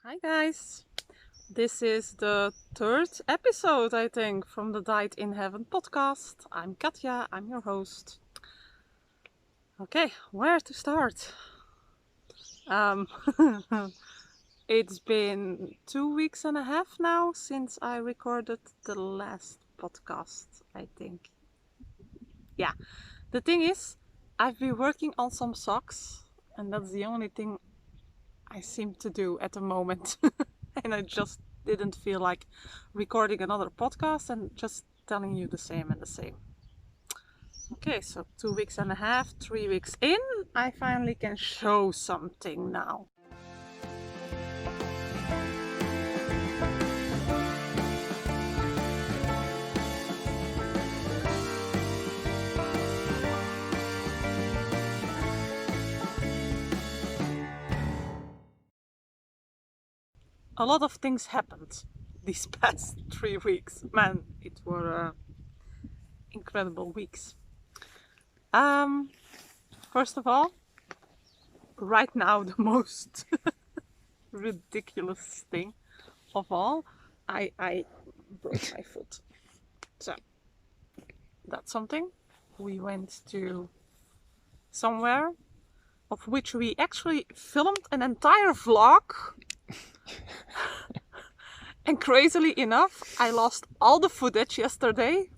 Hi guys! This is the third episode, I think, from the Died in Heaven podcast. I'm Katja, I'm your host. Okay, where to start? Um, it's been 2 weeks and a half now since I recorded the last podcast, I think. Yeah, the thing is, I've been working on some socks, and that's the only thing I seem to do at the moment. And I just didn't feel like recording another podcast and just telling you the same and the same. Okay, so 2 weeks and a half, 3 weeks in, I finally can show something now. A lot of things happened these past 3 weeks. Man, it were incredible weeks. First of all, right now the most ridiculous thing of all, I broke my foot. So that's something. We went to somewhere of which we actually filmed an entire vlog. And crazily enough, I lost all the footage yesterday.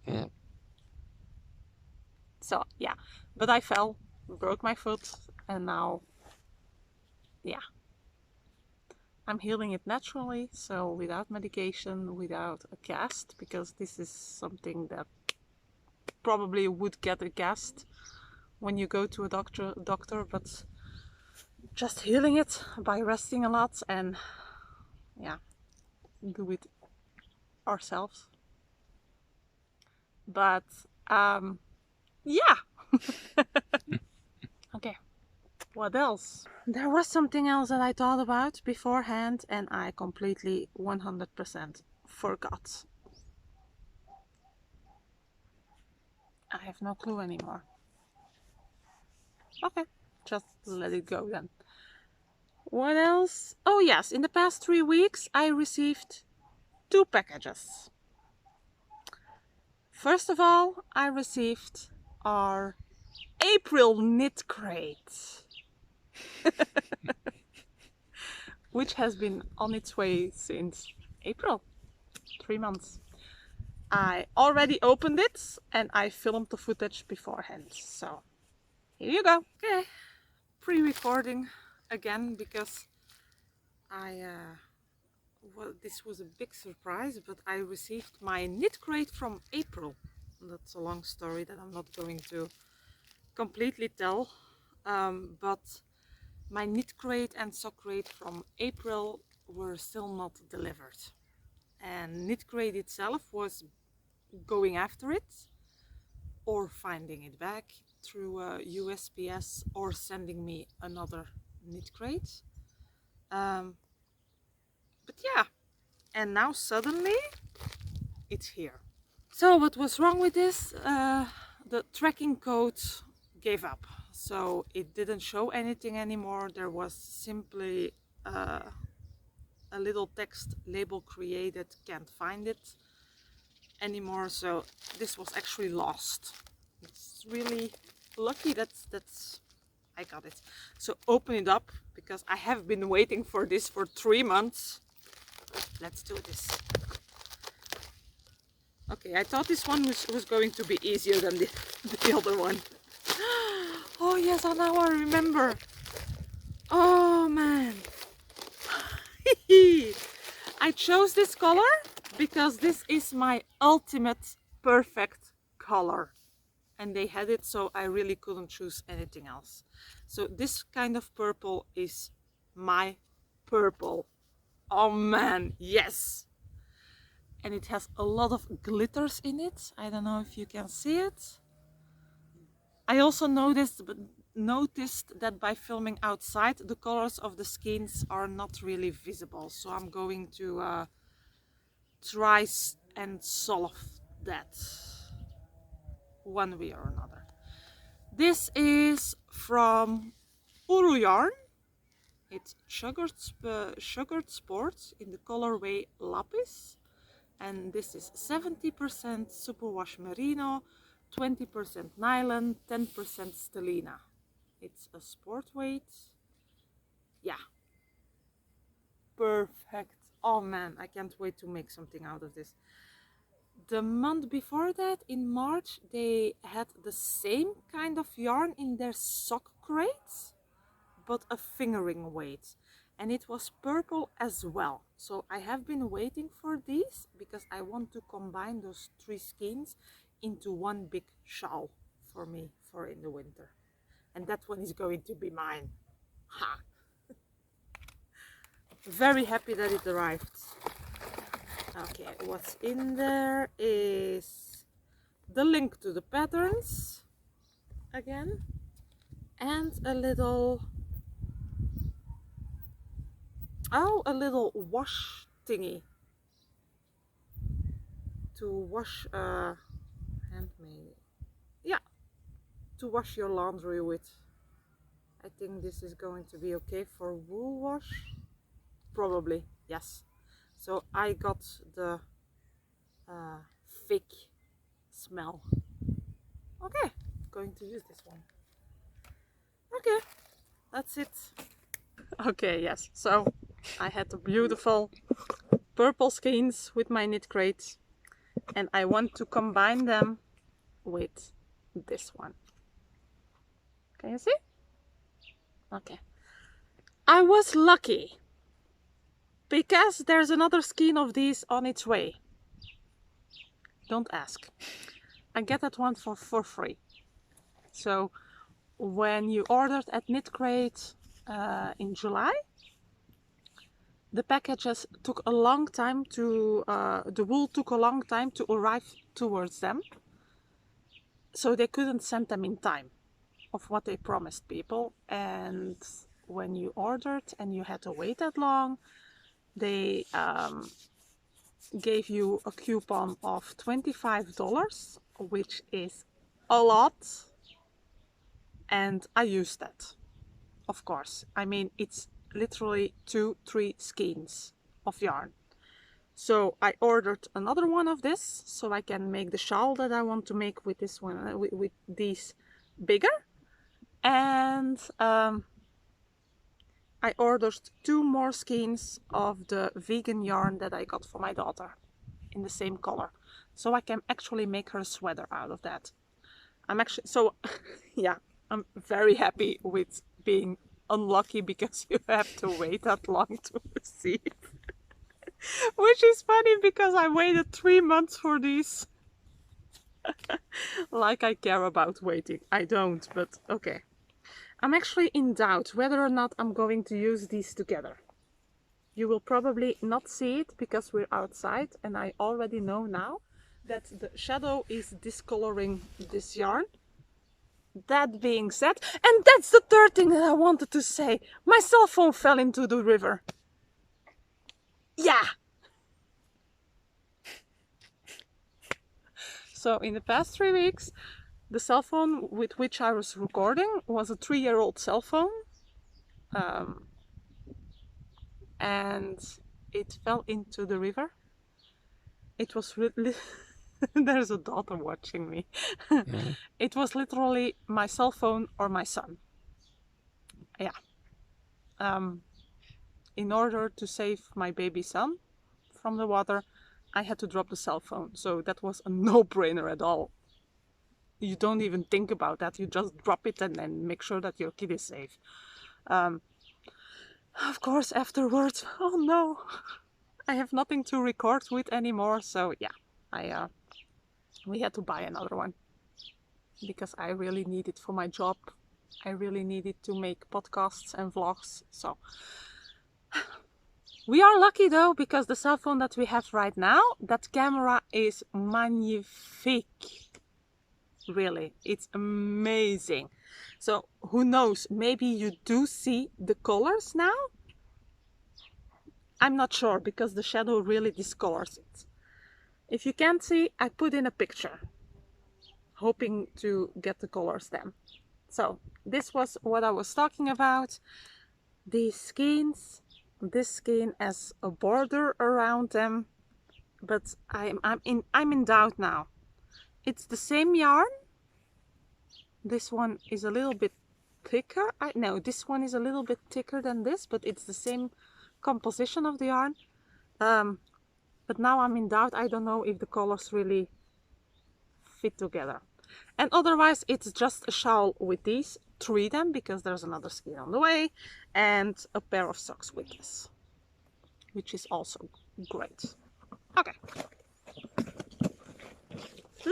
Yeah. So yeah, but I fell, broke my foot, and now, yeah, I'm healing it naturally, so without medication, without a cast, because this is something that probably would get a cast when you go to a doctor, but just healing it by resting a lot and yeah, do it ourselves. But yeah. Okay, what else? There was something else that I thought about beforehand and I completely 100% forgot. I have no clue anymore. Okay, just let it go then. What else? Oh yes, in the past 3 weeks I received 2 packages. First of all, I received our April knit crate, which has been on its way since April, 3 months. I already opened it and I filmed the footage beforehand, so here you go. Okay, pre-recording again because this was a big surprise, but I received my knit crate from April. That's a long story that I'm not going to completely tell, but my knit crate and sock crate from April were still not delivered. And knit crate itself was going after it or finding it back through USPS or sending me another knit crate. But yeah, and now suddenly it's here. So what was wrong with this? The tracking code gave up, so it didn't show anything anymore. There was simply a little text label created, can't find it anymore, so this was actually lost. It's really lucky that I got it. So open it up because I have been waiting for this for 3 months. Let's do this. Okay, I thought this one was going to be easier than the other one. Oh yes, now I remember. Oh man. I chose this color because this is my ultimate perfect color. And they had it, so I really couldn't choose anything else. So this kind of purple is my purple. Oh man, yes! And it has a lot of glitters in it. I don't know if you can see it. I also noticed that by filming outside, the colors of the skins are not really visible. So I'm going to try and solve that one way or another. This is from Uru Yarn. It's sugared sport in the colorway Lapis. And this is 70% superwash merino, 20% nylon, 10% stellina. It's a sport weight. Yeah, perfect. Oh man, I can't wait to make something out of this. The month before that, in March, they had the same kind of yarn in their sock crates, but a fingering weight. And it was purple as well. So I have been waiting for these because I want to combine those 3 skeins into one big shawl for me for in the winter. And that one is going to be mine. Ha! Very happy that it arrived. Okay, what's in there is the link to the patterns again, and a little wash thingy to wash handmade, yeah, to wash your laundry with. I think this is going to be okay for wool wash, probably, yes. So I got the fig smell. Okay, going to use this one. Okay, that's it. Okay, yes, so I had the beautiful purple skeins with my knit crate, and I want to combine them with this one. Can you see? Okay. I was lucky because there's another skein of these on its way. Don't ask. I get that one for free. So when you ordered at Knit Crate in July, the packages took a long time to, the wool took a long time to arrive towards them. So they couldn't send them in time of what they promised people. And when you ordered and you had to wait that long, they gave you a coupon of $25, which is a lot. And I used that, of course. I mean, it's literally 2-3 skeins of yarn. So I ordered another one of this so I can make the shawl that I want to make with this one, with these bigger. And I ordered 2 more skeins of the vegan yarn that I got for my daughter in the same color. So I can actually make her a sweater out of that. I'm actually, so yeah, I'm very happy with being unlucky because you have to wait that long to receive. Which is funny because I waited 3 months for these. Like I care about waiting. I don't, but okay. I'm actually in doubt whether or not I'm going to use these together. You will probably not see it because we're outside, and I already know now that the shadow is discoloring this yarn. That being said, and that's the third thing that I wanted to say. My cell phone fell into the river. Yeah. So in the past 3 weeks, the cell phone with which I was recording was a 3-year-old cell phone. And it fell into the river. It was really... There's a daughter watching me. It was literally my cell phone or my son. Yeah. In order to save my baby son from the water, I had to drop the cell phone. So that was a no-brainer at all. You don't even think about that. You just drop it and then make sure that your kid is safe. Of course, afterwards, oh no, I have nothing to record with anymore. So yeah, we had to buy another one because I really need it for my job. I really need it to make podcasts and vlogs. So we are lucky though, because the cell phone that we have right now, that camera is magnifique. Really, it's amazing. So who knows, maybe you do see the colors now? I'm not sure because the shadow really discolors it. If you can't see, I put in a picture, hoping to get the colors then. So this was what I was talking about. these skeins. This skein has a border around them, but I'm in doubt now. It's the same yarn. This one is a little bit thicker. No, this one is a little bit thicker than this, but it's the same composition of the yarn. But now I'm in doubt. I don't know if the colors really fit together. And otherwise, it's just a shawl with these, 3 them, because there's another skein on the way, and a pair of socks with this, which is also great. Okay.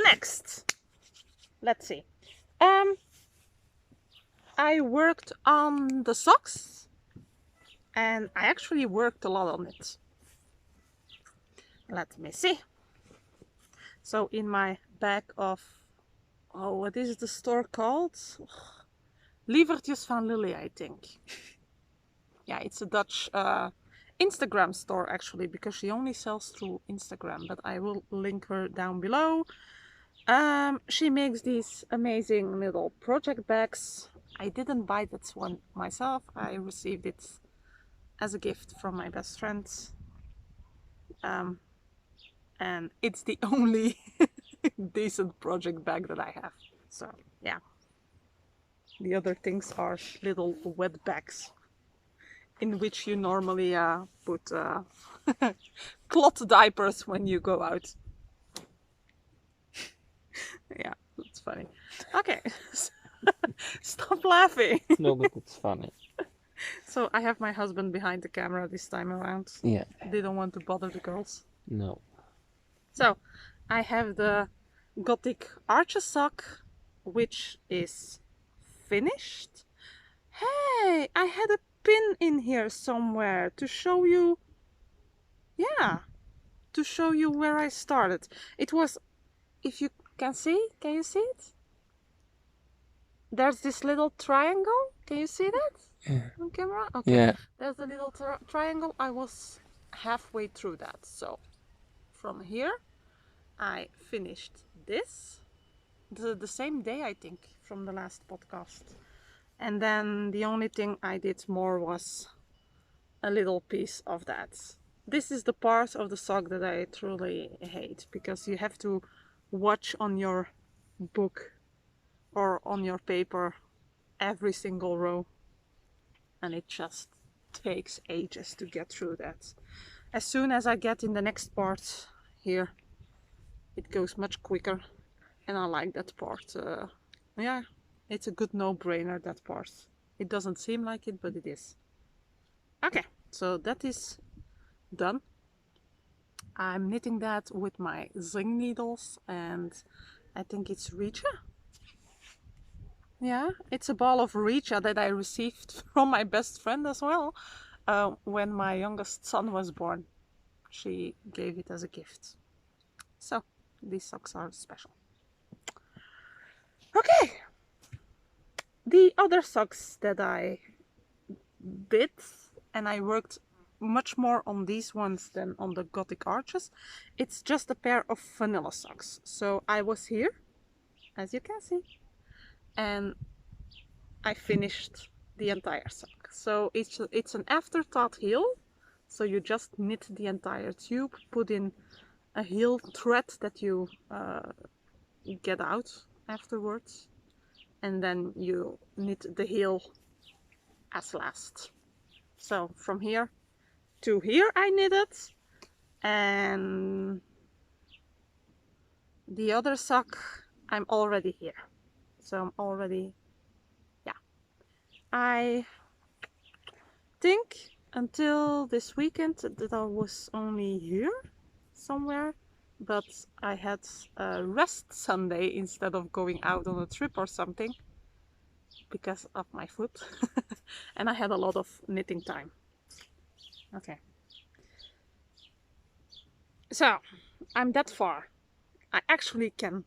Next, let's see. I worked on the socks, and I actually worked a lot on it. Let me see. So in my bag of, oh, what is the store called? Lievertjes van Lily, I think. Yeah, it's a Dutch Instagram store actually, because she only sells through Instagram, but I will link her down below. She makes these amazing little project bags. I didn't buy that one myself. I received it as a gift from my best friend. And it's the only decent project bag that I have. So, yeah. The other things are little wet bags in which you normally put cloth diapers when you go out. Yeah, that's funny. Okay. Stop laughing. No, but it's funny. So I have my husband behind the camera this time around. Yeah. They don't want to bother the girls. No. So I have the Gothic Arches sock, which is finished. Hey, I had a pin in here somewhere to show you. Yeah, to show you where I started. It was, if you can see, can you see it? There's this little triangle. Can you see that? Yeah. On camera? Okay. Yeah. There's a little triangle. I was halfway through that. So from here, I finished this. The same day, I think, from the last podcast. And then the only thing I did more was a little piece of that. This is the part of the sock that I truly hate, because you have to watch on your book or on your paper every single row, and it just takes ages to get through that. As soon as I get in the next part here, it goes much quicker, and I like that part. Yeah, it's a good no-brainer, that part. It doesn't seem like it, but it is. Okay, so that is done. I'm knitting that with my zing needles, and I think it's Richa. Yeah, it's a ball of Richa that I received from my best friend as well. When my youngest son was born, she gave it as a gift. So these socks are special. Okay, the other socks that I did, and I worked much more on these ones than on the Gothic Arches. It's just a pair of vanilla socks. So I was here, as you can see, and I finished the entire sock. So it's an afterthought heel. So you just knit the entire tube, put in a heel thread that you get out afterwards, and then you knit the heel as last. So from here to here I knitted, and the other sock I'm already here. So I'm already, yeah. I think until this weekend that I was only here somewhere, but I had a rest Sunday instead of going out on a trip or something because of my foot. And I had a lot of knitting time. Okay. So, I'm that far. I actually can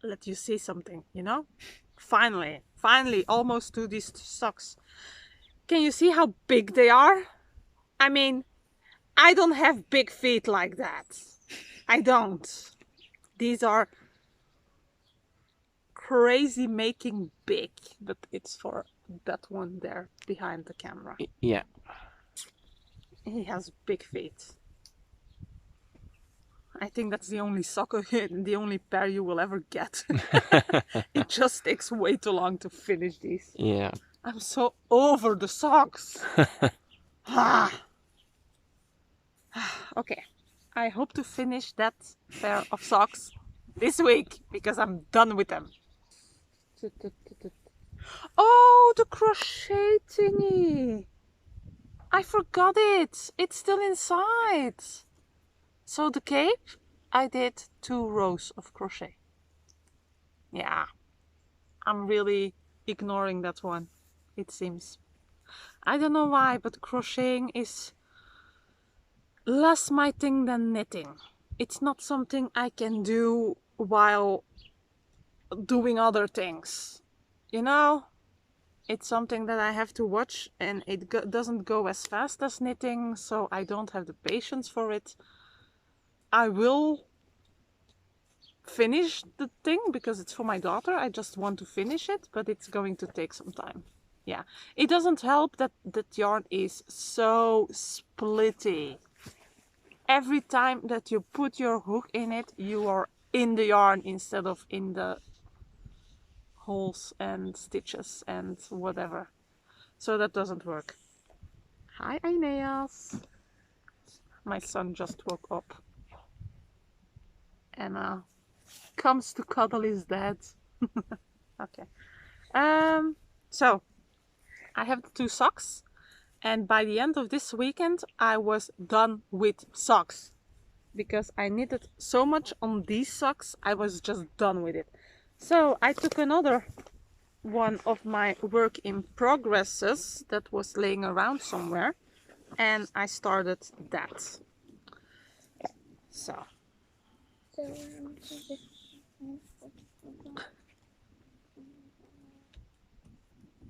let you see something, you know? Finally, almost to these socks. Can you see how big they are? I mean, I don't have big feet like that. I don't. These are crazy making big, but it's for that one there behind the camera. Yeah. He has big feet. I think that's the only the only pair you will ever get. It just takes way too long to finish these. Yeah. I'm so over the socks. Okay, I hope to finish that pair of socks this week because I'm done with them. Oh, the crochet thingy! I forgot it. It's still inside. So the cape, I did 2 rows of crochet. Yeah, I'm really ignoring that one, it seems. I don't know why, but crocheting is less my thing than knitting. It's not something I can do while doing other things. You know, it's something that I have to watch, and it doesn't go as fast as knitting, so I don't have the patience for it. I will finish the thing because it's for my daughter. I just want to finish it, but it's going to take some time. Yeah, it doesn't help that that yarn is so splitty. Every time that you put your hook in it, you are in the yarn instead of in the holes and stitches and whatever. So that doesn't work. Hi, Aeneas. My son just woke up and comes to cuddle his dad. Okay. So I have the 2 socks, and by the end of this weekend, I was done with socks because I knitted so much on these socks. I was just done with it. So I took another one of my work in progresses that was laying around somewhere, and I started that. So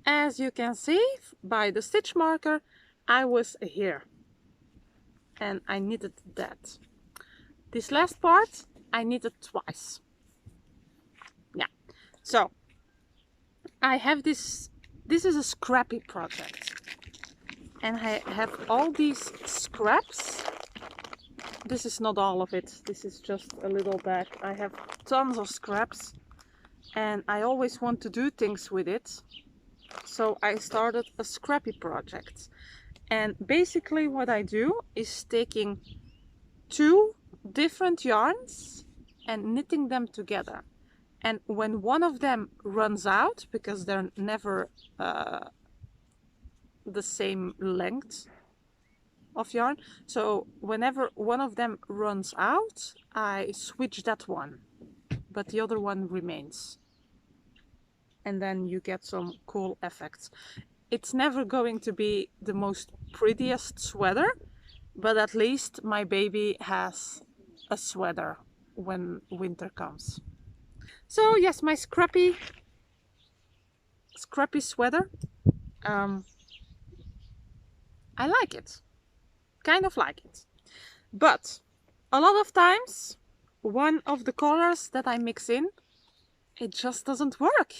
as you can see by the stitch marker, I was here and I knitted that. This last part I knitted twice. Yeah, so I have this is a Scrappy project, and I have all these scraps. This is not all of it, this is just a little bag. I have tons of scraps and I always want to do things with it, so I started a Scrappy project. And basically what I do is taking 2 different yarns and knitting them together. And when one of them runs out, because they're never the same length of yarn, so whenever one of them runs out, I switch that one, but the other one remains. And then you get some cool effects. It's never going to be the most prettiest sweater, but at least my baby has a sweater when winter comes. So yes, my scrappy sweater. I like it, kind of like it, but a lot of times one of the colors that I mix in, it just doesn't work.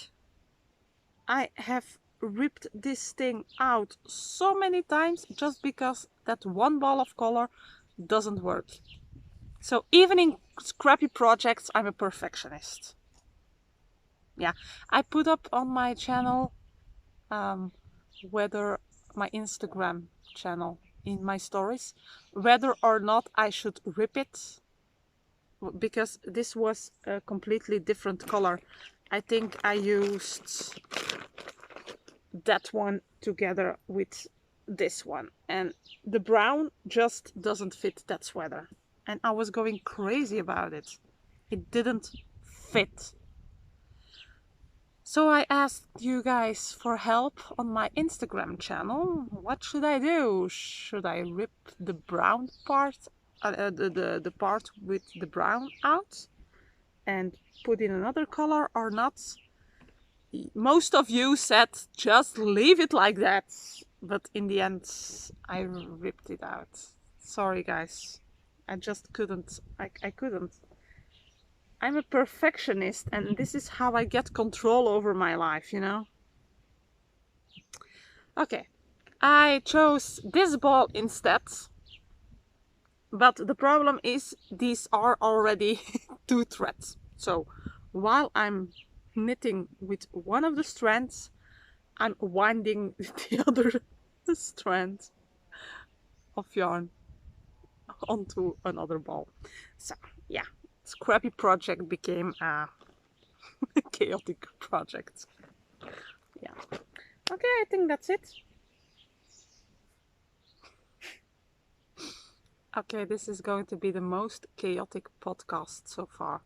I have ripped this thing out so many times just because that one ball of color doesn't work. So even in scrappy projects, I'm a perfectionist. Yeah, I put up on my channel, whether my Instagram channel, in my stories, whether or not I should rip it, because this was a completely different color. I think I used that one together with this one, and the brown just doesn't fit that sweater, and I was going crazy about it. It didn't fit. So I asked you guys for help on my Instagram channel. What should I do? Should I rip the brown part, the part with the brown out and put in another color or not? Most of you said just leave it like that, but in the end I ripped it out. Sorry guys, I just couldn't. I couldn't. I'm a perfectionist, and this is how I get control over my life, you know? Okay, I chose this ball instead, but the problem is these are already 2 threads. So while I'm knitting with one of the strands, I'm winding the other strand of yarn onto another ball. So yeah, Scrappy Project became a chaotic project. Yeah. Okay, I think that's it. Okay, this is going to be the most chaotic podcast so far.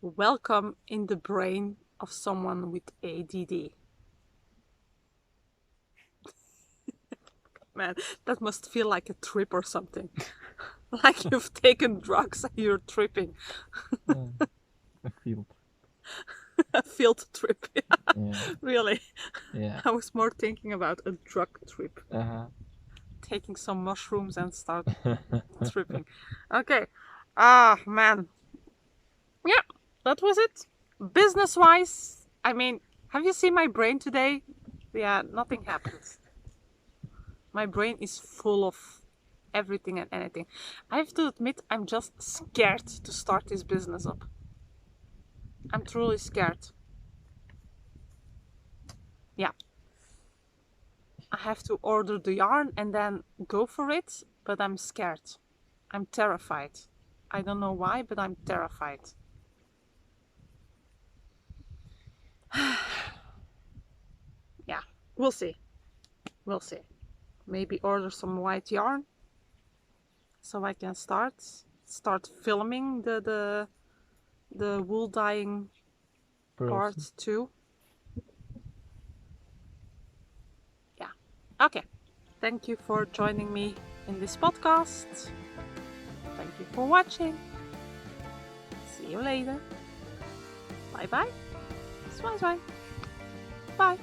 Welcome in the brain of someone with ADD. Man, that must feel like a trip or something. Like you've taken drugs and you're tripping. A field. A field trip. Yeah. Really. Yeah. I was more thinking about a drug trip. Uh-huh. Taking some mushrooms and start tripping. Okay. Ah, man. Yeah, that was it. Business wise, I mean, have you seen my brain today? Yeah, nothing happens. My brain is full of everything and anything. I have to admit, I'm just scared to start this business up. I'm truly scared. Yeah. I have to order the yarn and then go for it, but I'm scared. I'm terrified. I don't know why, but I'm terrified. Yeah, we'll see. We'll see. Maybe order some white yarn so I can start filming the wool dyeing part too. Yeah. Okay. Thank you for joining me in this podcast. Thank you for watching. See you later. Bye bye. Swai swai. Bye.